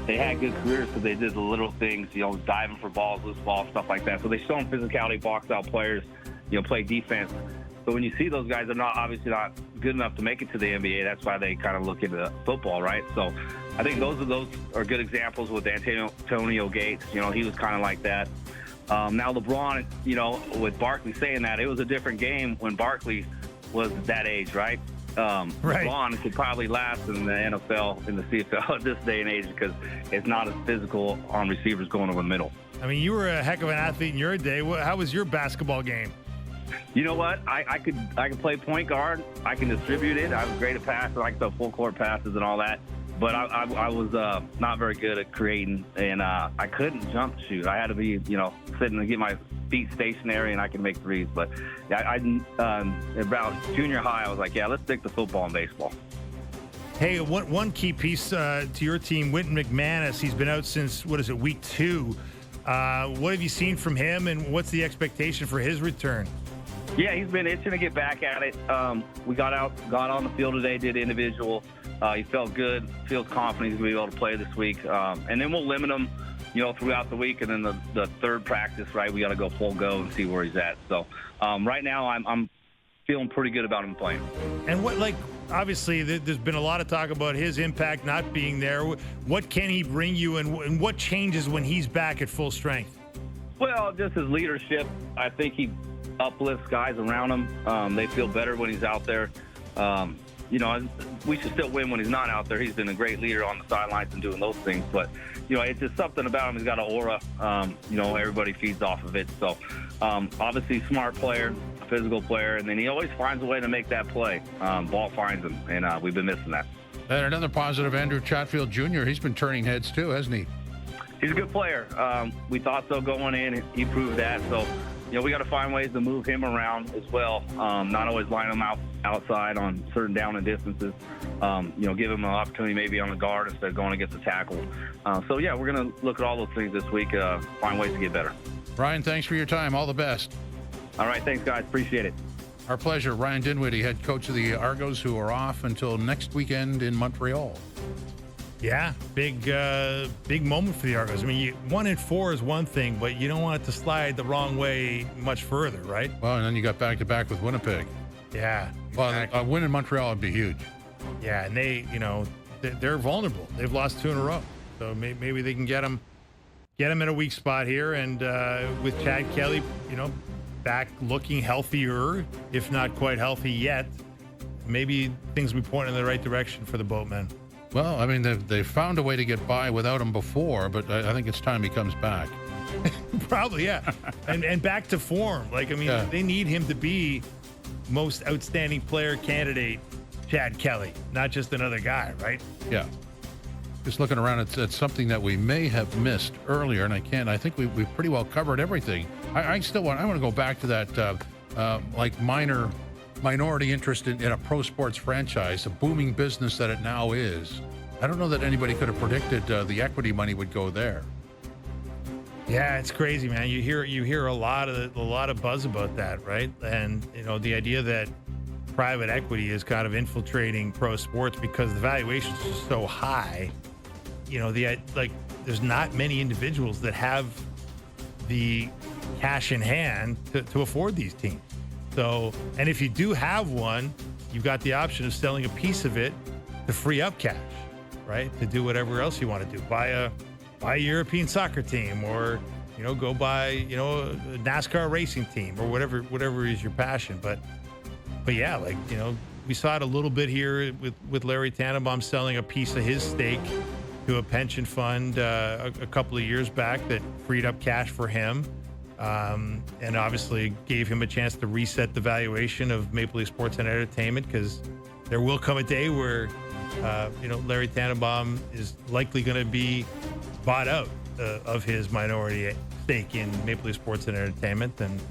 they had good careers because they did the little things, diving for balls, loose balls, stuff like that. So they show them physicality, box out players, play defense. But when you see those guys, they're obviously not good enough to make it to the NBA. That's why they kind of look into football, right? So I think those are good examples with Antonio Gates. He was kind of like that. Now LeBron, with Barkley saying that, it was a different game when Barkley was that age, right? Right. LeBron could probably last in the NFL, in the CFL at this day and age because it's not as physical on receivers going over the middle. I mean, you were a heck of an athlete in your day. How was your basketball game? You know what? I could play point guard. I can distribute it. I was great at passing, like the full court passes and all that. But I was not very good at creating, and I couldn't jump shoot. I had to be, sitting and get my feet stationary, and I can make threes. But about junior high, I was like, yeah, let's stick to football and baseball. Hey, one key piece to your team, Wynton McManus. He's been out since, week 2. What have you seen from him, and what's the expectation for his return? Yeah, he's been itching to get back at it. We got on the field today, did individual. He felt good, feels confident he's going to be able to play this week. And then we'll limit him, throughout the week. And then the third practice, right, we got to go full go and see where he's at. So right now I'm feeling pretty good about him playing. And obviously there's been a lot of talk about his impact not being there. What can he bring you, and what changes when he's back at full strength? Well, just his leadership. I think he uplifts guys around him. They feel better when he's out there. We should still win when he's not out there. He's been a great leader on the sidelines and doing those things. But, it's just something about him. He's got an aura. Everybody feeds off of it. So, obviously, smart player, physical player, and then he always finds a way to make that play. Ball finds him, and we've been missing that. And another positive, Andrew Chatfield Jr., he's been turning heads too, hasn't he? He's a good player. We thought so going in. He proved that. So, we got to find ways to move him around as well. Not always line him outside on certain down and distances. Give him an opportunity maybe on the guard instead of going against the tackle. We're going to look at all those things this week, find ways to get better. Ryan, thanks for your time. All the best. All right, thanks, guys. Appreciate it. Our pleasure. Ryan Dinwiddie, head coach of the Argos, who are off until next weekend in Montreal. Yeah, big moment for the Argos. I mean, 1-4 is one thing, but you don't want it to slide the wrong way much further, right? Well, and then you got back-to-back with Winnipeg. Yeah. Exactly. Well, a win in Montreal would be huge. Yeah, and they're vulnerable. They've lost 2 in a row, so maybe they can get them in a weak spot here. And with Chad Kelly, back looking healthier, if not quite healthy yet, maybe things will be pointing in the right direction for the Boatmen. Well, I mean, they've found a way to get by without him before, but I think it's time he comes back. Probably, yeah. and back to form. They need him to be most outstanding player candidate, Chad Kelly, not just another guy, right? Yeah. Just looking around, it's something that we may have missed earlier, and I think we've pretty well covered everything. I want to go back to that minority interest in a pro sports franchise, a booming business that it now is. I don't know that anybody could have predicted the equity money would go there. Yeah, it's crazy, man. You hear a lot of buzz about that, right? And the idea that private equity is kind of infiltrating pro sports because the valuations are so high. There's not many individuals that have the cash in hand to afford these teams. So, and if you do have one, you've got the option of selling a piece of it to free up cash, right? To do whatever else you want to do. Buy a European soccer team, or go buy a NASCAR racing team, or whatever is your passion. But yeah, we saw it a little bit here with Larry Tannenbaum selling a piece of his stake to a pension fund a couple of years back that freed up cash for him. And obviously gave him a chance to reset the valuation of Maple Leaf Sports and Entertainment, because there will come a day where, Larry Tannenbaum is likely going to be bought out of his minority stake in Maple Leaf Sports and Entertainment. And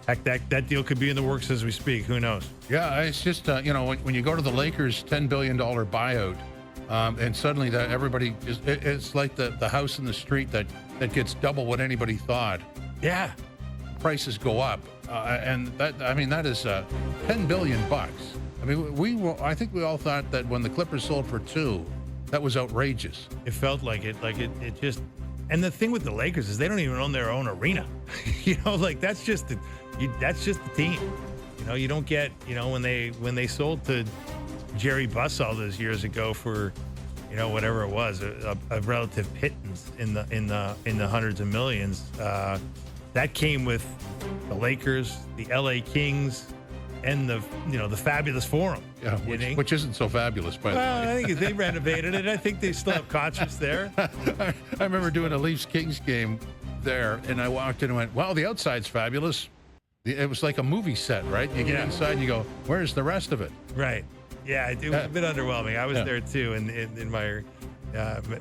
heck, that deal could be in the works as we speak. Who knows? Yeah, it's just, when you go to the Lakers' $10 billion buyout, and suddenly that everybody it's like the house in the street that gets double what anybody thought. Yeah. Prices go up, and that is $10 billion. I mean, I think we all thought that when the Clippers sold for $2 That was outrageous. It felt like it. It just. And the thing with the Lakers is they don't even own their own arena. Like that's just the team. You don't get. When they sold to Jerry Buss all those years ago for, whatever it was, a relative pittance in the hundreds of millions. That came with the Lakers, the LA Kings, and the fabulous Forum. Yeah, which isn't so fabulous, by the way. I think they renovated it. I think they still have concerts there. I remember doing a Leafs-Kings game there, and I walked in and went, wow, the outside's fabulous. It was like a movie set, right? You get inside and you go, where's the rest of it? Right. Yeah, it was a bit underwhelming. I was there too in my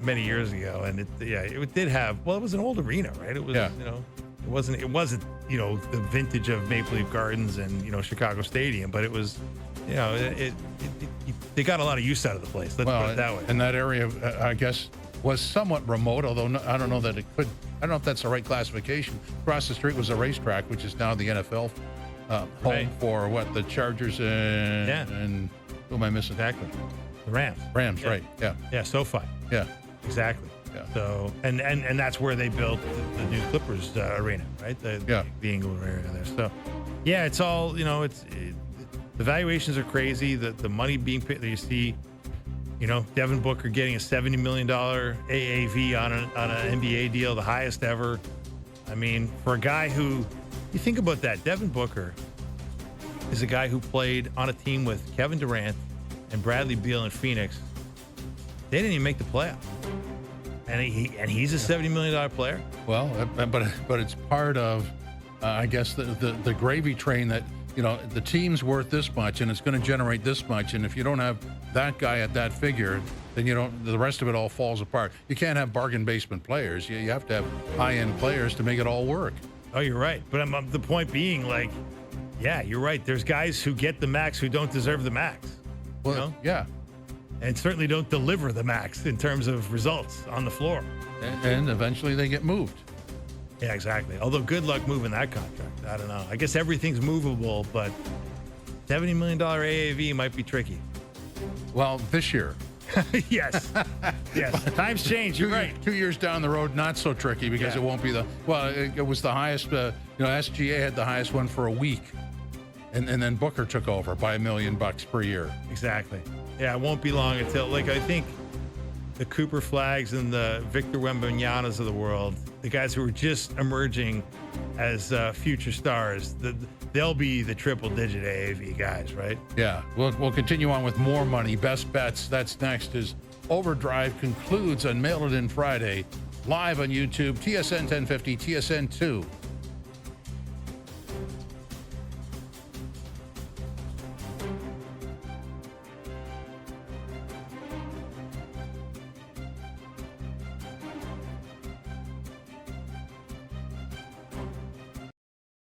many years ago, and it did have. Well, it was an old arena, right? It was it wasn't the vintage of Maple Leaf Gardens and Chicago Stadium, but it was they got a lot of use out of the place. Let's put it that way. And that area, I guess, was somewhat remote, although I don't know that it could. I don't know if that's the right classification. Across the street was a racetrack, which is now the NFL home for the Chargers and who am I missing? Exactly. The Rams. Right. Yeah. Yeah, SoFi. Yeah. Exactly. Yeah. So and that's where they built the new Clippers arena, right? The Inglewood area there. So yeah, it's all the valuations are crazy. The money being paid. You see, Devin Booker getting a $70 million AAV on an NBA deal, the highest ever. I mean, for a guy who, you think about that, Devin Booker is a guy who played on a team with Kevin Durant and Bradley Beal in Phoenix. They didn't even make the playoffs. And he's a $70 million player. Well, but it's part of, I guess, the gravy train that, the team's worth this much and it's going to generate this much. And if you don't have that guy at that figure, then the rest of it all falls apart. You can't have bargain basement players. You have to have high-end players to make it all work. Oh, you're right. But the point being, yeah, you're right. There's guys who get the max who don't deserve the max. Well, yeah. And certainly don't deliver the max in terms of results on the floor. And eventually they get moved. Yeah, exactly. Although good luck moving that contract. I don't know. I guess everything's movable, but $70 million AAV might be tricky. Well, this year. Yes. Times change. You're right. 2 years down the road, not so tricky because it won't be it was the highest, SGA had the highest one for a week. And then Booker took over by $1 million per year. Exactly. Yeah, it won't be long until, I think the Cooper Flags and the Victor Wembanyama's of the world, the guys who are just emerging as future stars, they'll be the triple-digit AAV guys, right? Yeah. We'll continue on with more money. Best bets. That's next as Overdrive concludes on Mail It In Friday, live on YouTube, TSN 1050, TSN 2.